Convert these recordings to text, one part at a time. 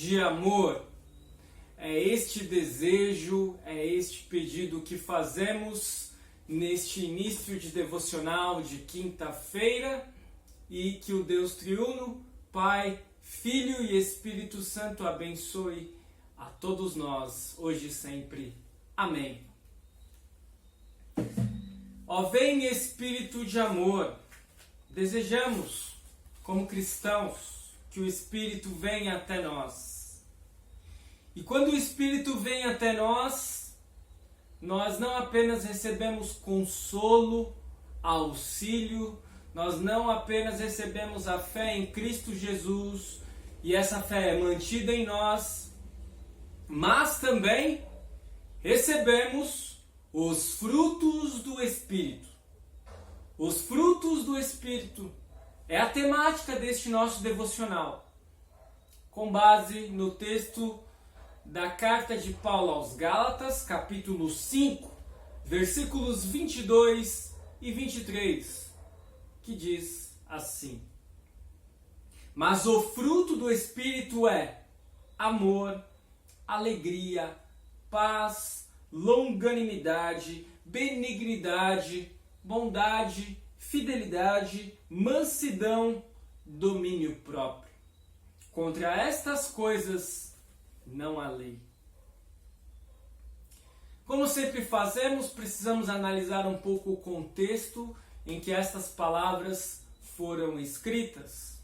de amor. É este desejo, é este pedido que fazemos neste início de devocional de quinta-feira e que o Deus triuno, Pai, Filho e Espírito Santo abençoe a todos nós, hoje e sempre. Amém. Ó vem Espírito de amor, desejamos, como cristãos, que o Espírito venha até nós. E quando o Espírito vem até nós, nós não apenas recebemos consolo, auxílio, nós não apenas recebemos a fé em Cristo Jesus, e essa fé é mantida em nós, mas também recebemos os frutos do Espírito. Os frutos do Espírito é a temática deste nosso devocional, com base no texto da carta de Paulo aos Gálatas, capítulo 5, versículos 22 e 23, que diz assim: Mas o fruto do Espírito é amor, alegria, paz, longanimidade, benignidade, bondade, fidelidade, mansidão, domínio próprio. Contra estas coisas não há lei. Como sempre fazemos, precisamos analisar um pouco o contexto em que estas palavras foram escritas.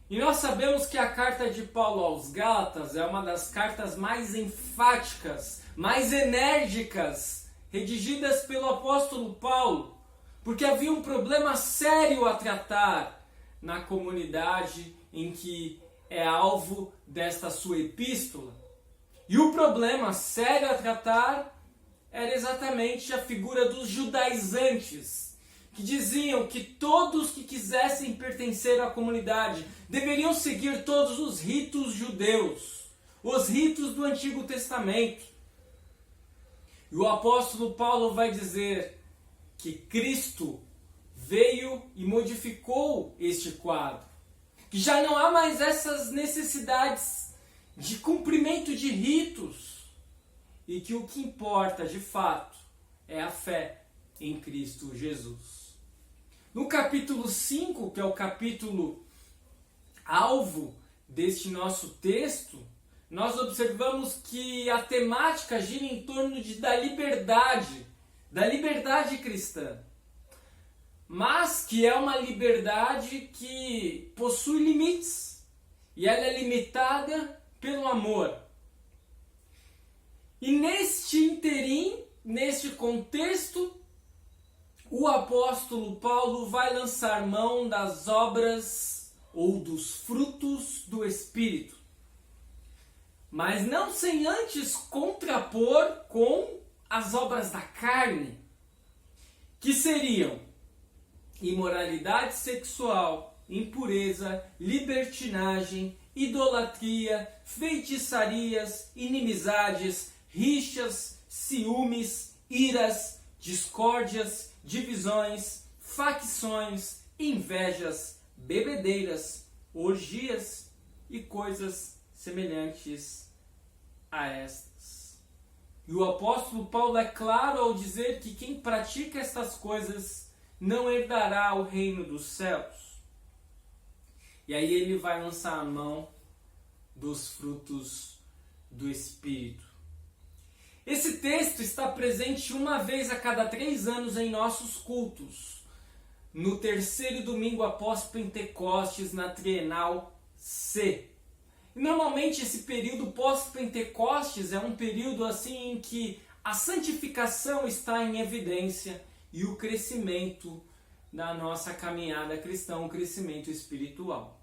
E nós sabemos que a carta de Paulo aos Gálatas é uma das cartas mais enfáticas, mais enérgicas, redigidas pelo apóstolo Paulo, porque havia um problema sério a tratar na comunidade em que é alvo desta sua epístola. E o problema sério a tratar era exatamente a figura dos judaizantes, que diziam que todos que quisessem pertencer à comunidade deveriam seguir todos os ritos judeus, os ritos do Antigo Testamento. E o apóstolo Paulo vai dizer que Cristo veio e modificou este quadro, que já não há mais essas necessidades de cumprimento de ritos e que o que importa de fato é a fé em Cristo Jesus. No capítulo 5, que é o capítulo alvo deste nosso texto, nós observamos que a temática gira em torno da liberdade cristã, mas que é uma liberdade que possui limites, e ela é limitada pelo amor. E neste interim, neste contexto, o apóstolo Paulo vai lançar mão das obras ou dos frutos do Espírito, mas não sem antes contrapor com as obras da carne, que seriam imoralidade sexual, impureza, libertinagem, idolatria, feitiçarias, inimizades, rixas, ciúmes, iras, discórdias, divisões, facções, invejas, bebedeiras, orgias e coisas semelhantes a estas. E o apóstolo Paulo é claro ao dizer que quem pratica estas coisas não herdará o reino dos céus. E aí ele vai lançar a mão dos frutos do Espírito. Esse texto está presente uma vez a cada 3 anos em nossos cultos, no terceiro domingo após Pentecostes, na Trienal C. E normalmente esse período pós-Pentecostes é um período assim em que a santificação está em evidência e o crescimento da nossa caminhada cristã, o crescimento espiritual.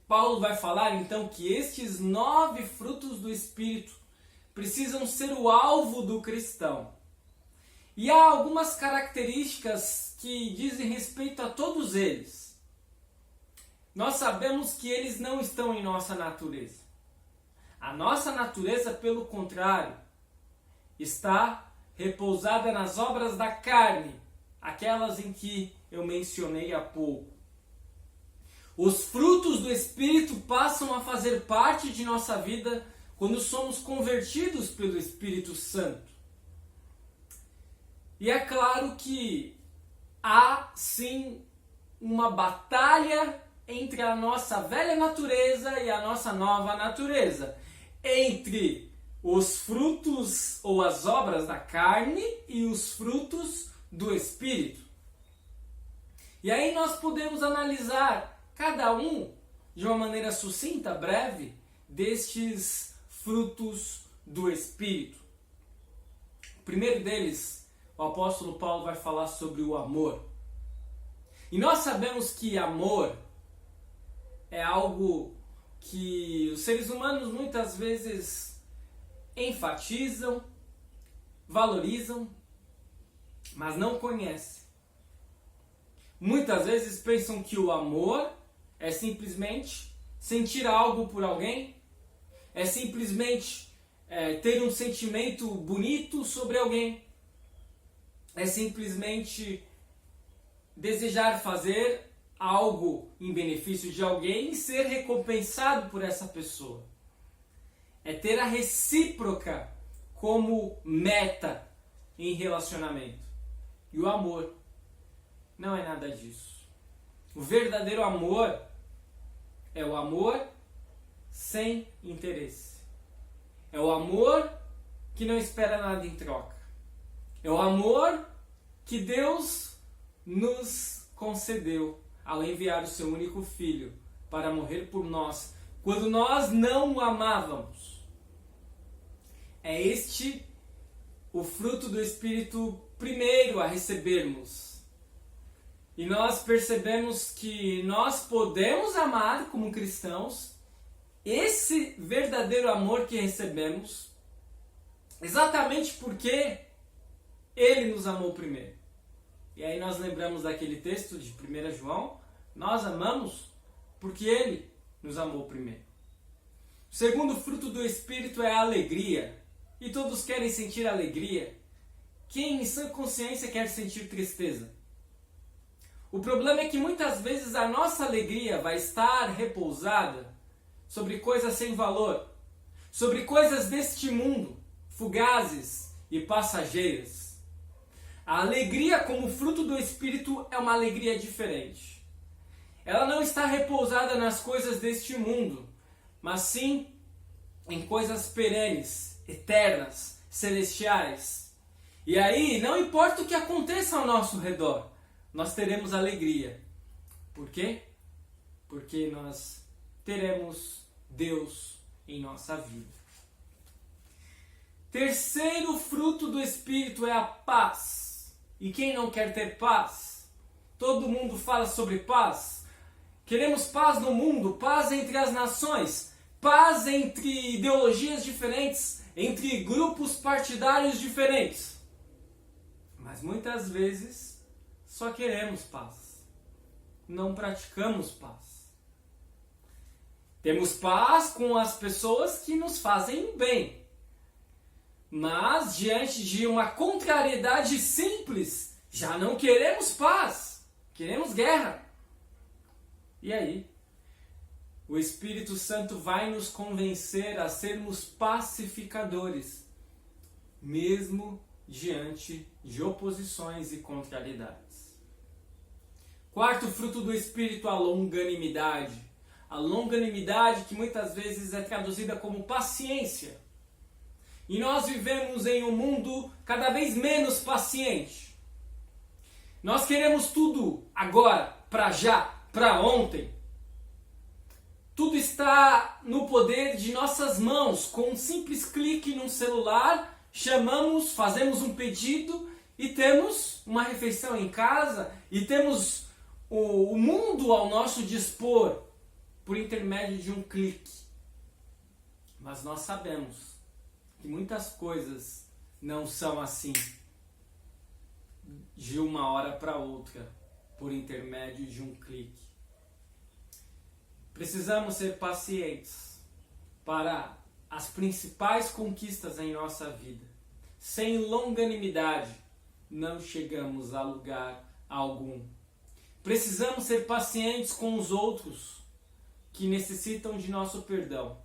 Paulo vai falar então que estes 9 frutos do Espírito precisam ser o alvo do cristão. E há algumas características que dizem respeito a todos eles. Nós sabemos que eles não estão em nossa natureza. A nossa natureza, pelo contrário, está repousada nas obras da carne, aquelas em que eu mencionei há pouco. Os frutos do Espírito passam a fazer parte de nossa vida quando somos convertidos pelo Espírito Santo. E é claro que há sim uma batalha entre a nossa velha natureza e a nossa nova natureza, entre os frutos ou as obras da carne e os frutos do Espírito. E aí nós podemos analisar cada um de uma maneira sucinta, breve, destes frutos do Espírito. O primeiro deles, o apóstolo Paulo vai falar sobre o amor. E nós sabemos que amor é algo que os seres humanos muitas vezes enfatizam, valorizam, mas não conhecem. Muitas vezes pensam que o amor é simplesmente sentir algo por alguém, é simplesmente ter um sentimento bonito sobre alguém, é simplesmente desejar fazer algo em benefício de alguém e ser recompensado por essa pessoa. É ter a recíproca como meta em relacionamento. E o amor não é nada disso. O verdadeiro amor é o amor sem interesse. É o amor que não espera nada em troca. É o amor que Deus nos concedeu ao enviar o seu único Filho para morrer por nós, quando nós não o amávamos. É este o fruto do Espírito primeiro a recebermos. E nós percebemos que nós podemos amar como cristãos esse verdadeiro amor que recebemos, exatamente porque Ele nos amou primeiro. E aí nós lembramos daquele texto de 1 João, nós amamos porque Ele nos amou primeiro. O segundo fruto do Espírito é a alegria. E todos querem sentir alegria. Quem em sã consciência quer sentir tristeza? O problema é que muitas vezes a nossa alegria vai estar repousada sobre coisas sem valor, sobre coisas deste mundo, fugazes e passageiras. A alegria como fruto do Espírito é uma alegria diferente. Ela não está repousada nas coisas deste mundo, mas sim em coisas perenes, eternas, celestiais. E aí, não importa o que aconteça ao nosso redor, nós teremos alegria. Por quê? Porque nós teremos Deus em nossa vida. Terceiro fruto do Espírito é a paz. E quem não quer ter paz? Todo mundo fala sobre paz. Queremos paz no mundo, paz entre as nações, paz entre ideologias diferentes, entre grupos partidários diferentes. Mas muitas vezes só queremos paz. Não praticamos paz. Temos paz com as pessoas que nos fazem bem. Mas, diante de uma contrariedade simples, já não queremos paz, queremos guerra. E aí, o Espírito Santo vai nos convencer a sermos pacificadores, mesmo diante de oposições e contrariedades. Quarto fruto do Espírito, a longanimidade. A longanimidade que muitas vezes é traduzida como paciência. E nós vivemos em um mundo cada vez menos paciente. Nós queremos tudo agora, para já, para ontem. Tudo está no poder de nossas mãos. Com um simples clique num celular, chamamos, fazemos um pedido e temos uma refeição em casa e temos o mundo ao nosso dispor por intermédio de um clique. Mas nós sabemos que muitas coisas não são assim de uma hora para outra, por intermédio de um clique. Precisamos ser pacientes para as principais conquistas em nossa vida. Sem longanimidade, não chegamos a lugar algum. Precisamos ser pacientes com os outros que necessitam de nosso perdão.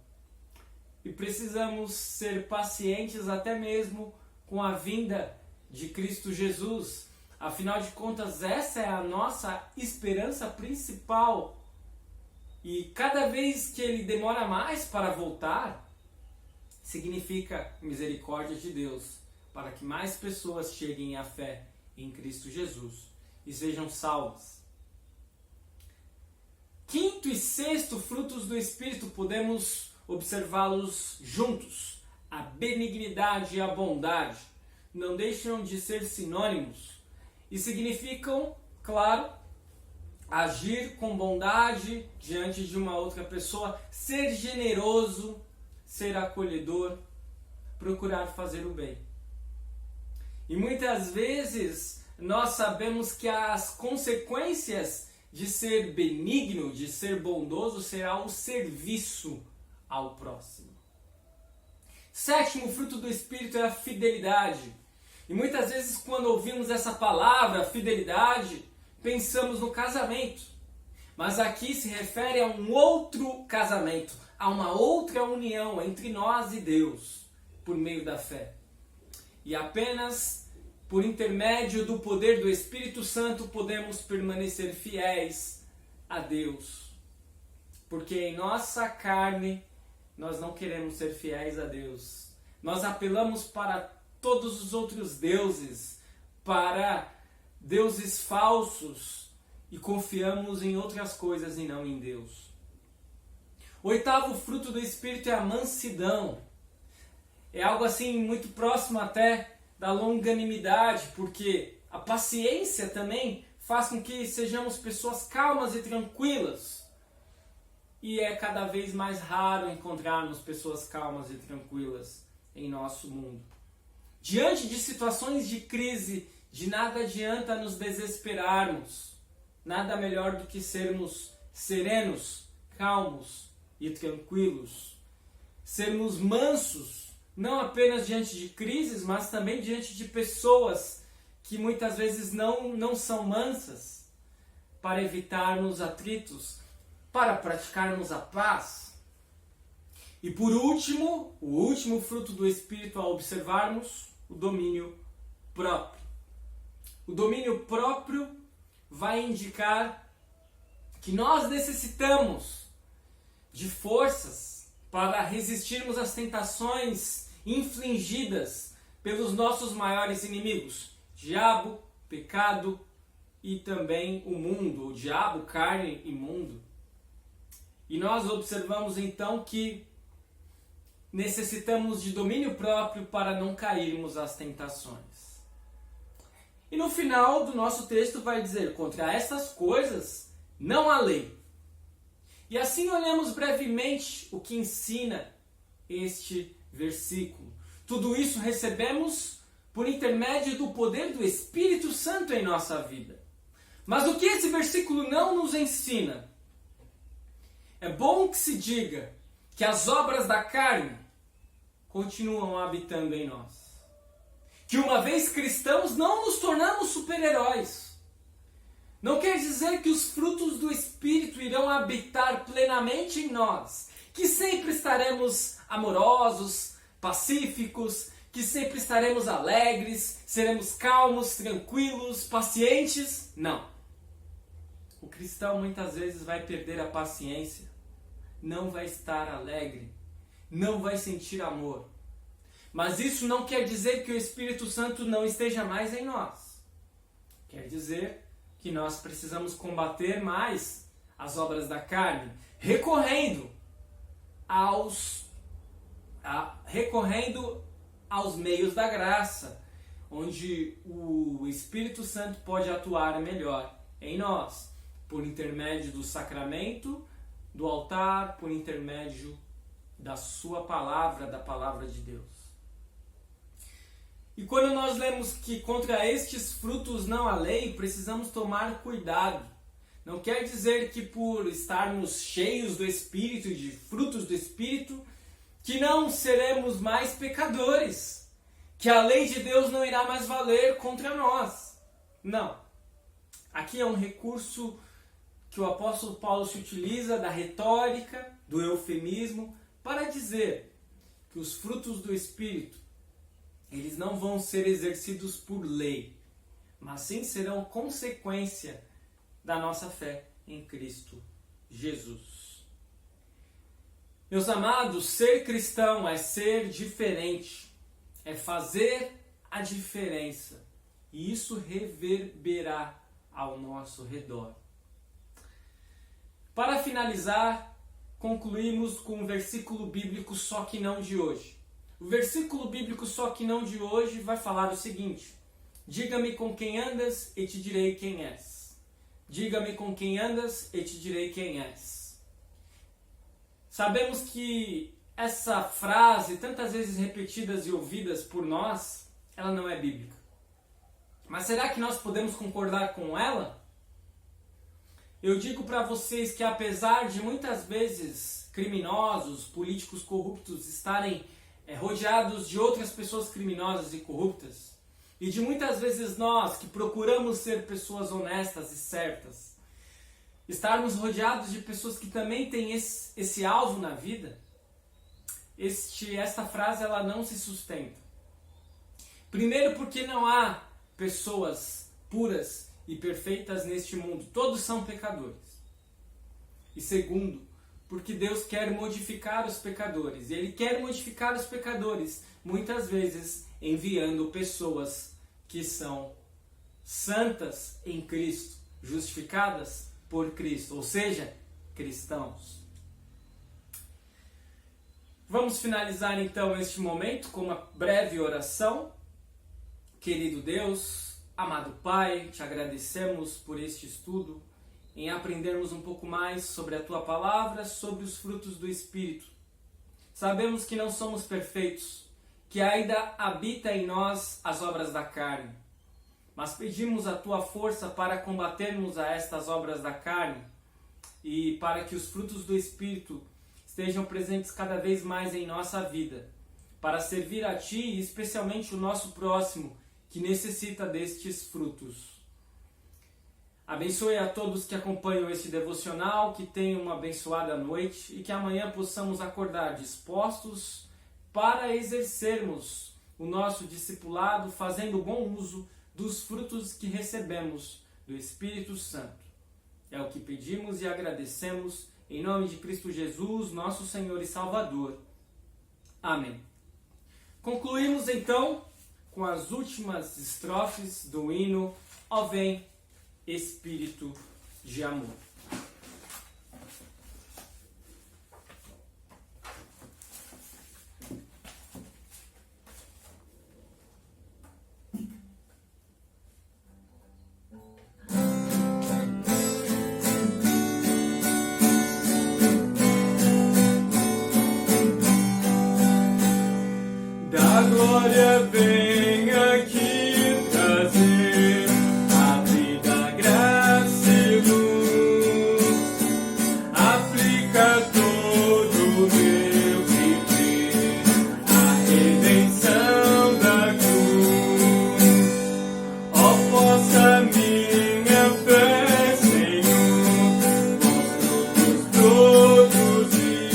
E precisamos ser pacientes até mesmo com a vinda de Cristo Jesus. Afinal de contas, essa é a nossa esperança principal. E cada vez que ele demora mais para voltar, significa misericórdia de Deus, para que mais pessoas cheguem à fé em Cristo Jesus e sejam salvas. Quinto e sexto frutos do Espírito podemos observá-los juntos. A benignidade e a bondade não deixam de ser sinônimos e significam, claro, agir com bondade diante de uma outra pessoa, ser generoso, ser acolhedor, procurar fazer o bem. E muitas vezes nós sabemos que as consequências de ser benigno, de ser bondoso, será o serviço ao próximo. Sétimo fruto do Espírito é a fidelidade. E muitas vezes quando ouvimos essa palavra, fidelidade, pensamos no casamento. Mas aqui se refere a um outro casamento, a uma outra união entre nós e Deus, por meio da fé. E apenas por intermédio do poder do Espírito Santo podemos permanecer fiéis a Deus. Porque em nossa carne nós não queremos ser fiéis a Deus. Nós apelamos para todos os outros deuses, para deuses falsos e confiamos em outras coisas e não em Deus. O oitavo fruto do Espírito é a mansidão. É algo assim muito próximo até da longanimidade, porque a paciência também faz com que sejamos pessoas calmas e tranquilas. E é cada vez mais raro encontrarmos pessoas calmas e tranquilas em nosso mundo. Diante de situações de crise, de nada adianta nos desesperarmos. Nada melhor do que sermos serenos, calmos e tranquilos. Sermos mansos, não apenas diante de crises, mas também diante de pessoas que muitas vezes não são mansas, para evitarmos atritos, para praticarmos a paz. E por último, o último fruto do Espírito a observarmos, o domínio próprio. O domínio próprio vai indicar que nós necessitamos de forças para resistirmos às tentações infligidas pelos nossos maiores inimigos, diabo, pecado e também o mundo, o diabo, carne e mundo. E nós observamos então que necessitamos de domínio próprio para não cairmos às tentações. E no final do nosso texto vai dizer, contra estas coisas não há lei. E assim olhamos brevemente o que ensina este versículo. Tudo isso recebemos por intermédio do poder do Espírito Santo em nossa vida. Mas o que esse versículo não nos ensina? É bom que se diga que as obras da carne continuam habitando em nós. Que uma vez cristãos não nos tornamos super-heróis. Não quer dizer que os frutos do Espírito irão habitar plenamente em nós. Que sempre estaremos amorosos, pacíficos, que sempre estaremos alegres, seremos calmos, tranquilos, pacientes. Não. O cristão muitas vezes vai perder a paciência, não vai estar alegre, não vai sentir amor. Mas isso não quer dizer que o Espírito Santo não esteja mais em nós. Quer dizer que nós precisamos combater mais as obras da carne, recorrendo aos meios da graça, onde o Espírito Santo pode atuar melhor em nós, por intermédio do sacramento, do altar, por intermédio da sua palavra, da palavra de Deus. E quando nós lemos que contra estes frutos não há lei, precisamos tomar cuidado. Não quer dizer que por estarmos cheios do Espírito e de frutos do Espírito, que não seremos mais pecadores, que a lei de Deus não irá mais valer contra nós. Não. Aqui é um recurso que o apóstolo Paulo se utiliza da retórica, do eufemismo, para dizer que os frutos do Espírito, eles não vão ser exercidos por lei, mas sim serão consequência da nossa fé em Cristo Jesus. Meus amados, ser cristão é ser diferente, é fazer a diferença, e isso reverberará ao nosso redor. Para finalizar, concluímos com um versículo bíblico só que não de hoje. O versículo bíblico só que não de hoje vai falar o seguinte: diga-me com quem andas e te direi quem és. Diga-me com quem andas e te direi quem és. Sabemos que essa frase, tantas vezes repetidas e ouvidas por nós, ela não é bíblica. Mas será que nós podemos concordar com ela? Eu digo para vocês que apesar de muitas vezes criminosos, políticos corruptos estarem rodeados de outras pessoas criminosas e corruptas, e de muitas vezes nós que procuramos ser pessoas honestas e certas, estarmos rodeados de pessoas que também têm esse alvo na vida, esta frase ela não se sustenta. Primeiro porque não há pessoas puras e perfeitas neste mundo. Todos são pecadores. E segundo, porque Deus quer modificar os pecadores. E Ele quer modificar os pecadores, muitas vezes enviando pessoas que são santas em Cristo, justificadas por Cristo, ou seja, cristãos. Vamos finalizar então este momento com uma breve oração. Querido Deus, amado Pai, te agradecemos por este estudo, em aprendermos um pouco mais sobre a Tua Palavra, sobre os frutos do Espírito. Sabemos que não somos perfeitos, que ainda habita em nós as obras da carne, mas pedimos a Tua força para combatermos a estas obras da carne e para que os frutos do Espírito estejam presentes cada vez mais em nossa vida, para servir a Ti e especialmente o nosso próximo, que necessita destes frutos. Abençoe a todos que acompanham este devocional, que tenham uma abençoada noite e que amanhã possamos acordar dispostos para exercermos o nosso discipulado, fazendo bom uso dos frutos que recebemos do Espírito Santo. É o que pedimos e agradecemos em nome de Cristo Jesus, nosso Senhor e Salvador. Amém. Concluímos então com as últimas estrofes do hino Ó Vem, Espírito de Amor. Da glória vem aqui trazer a vida, graça e luz. Aplica todo o meu viver a redenção da cruz. Ó, possa minha fé, Senhor, bons frutos produzir,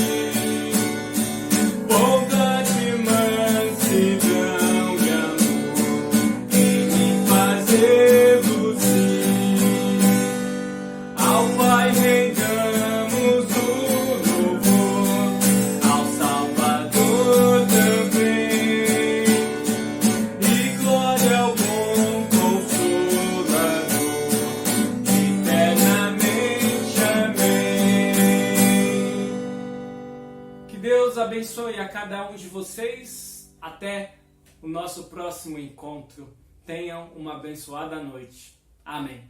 bondade, mansidão e amor em me fazer luzir. Ao Pai rendamos o louvor, ao Salvador também, e glória ao bom Consolador, eternamente. Amém. Que Deus abençoe a cada um de vocês. Até o nosso próximo encontro. Tenham uma abençoada noite. Amém.